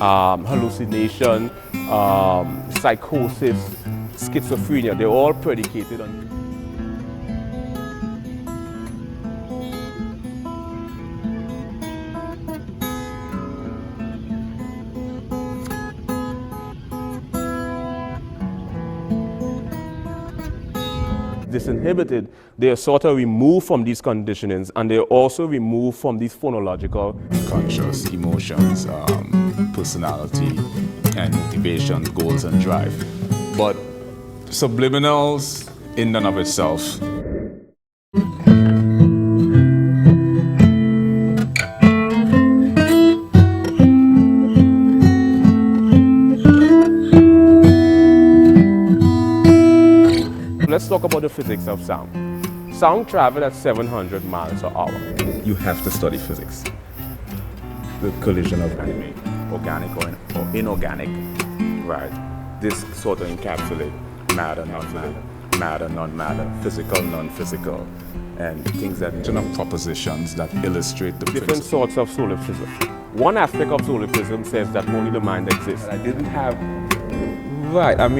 hallucination, psychosis, schizophrenia. They're all predicated on. Disinhibited, they are sort of removed from these conditionings, and they're also removed from these phonological conscious emotions, personality and motivation, goals and drive. But subliminals in and of itself Let's talk about the physics of sound. Sound travels at 700 miles an hour. you have to study physics. The collision of anime, organic or inorganic, right? This sort of encapsulate matter, non-matter, matter, non-matter, physical, non-physical, and things that, propositions that illustrate the Different sorts of solipsism. One aspect of solipsism says that only the mind exists. I didn't have. Right, I mean,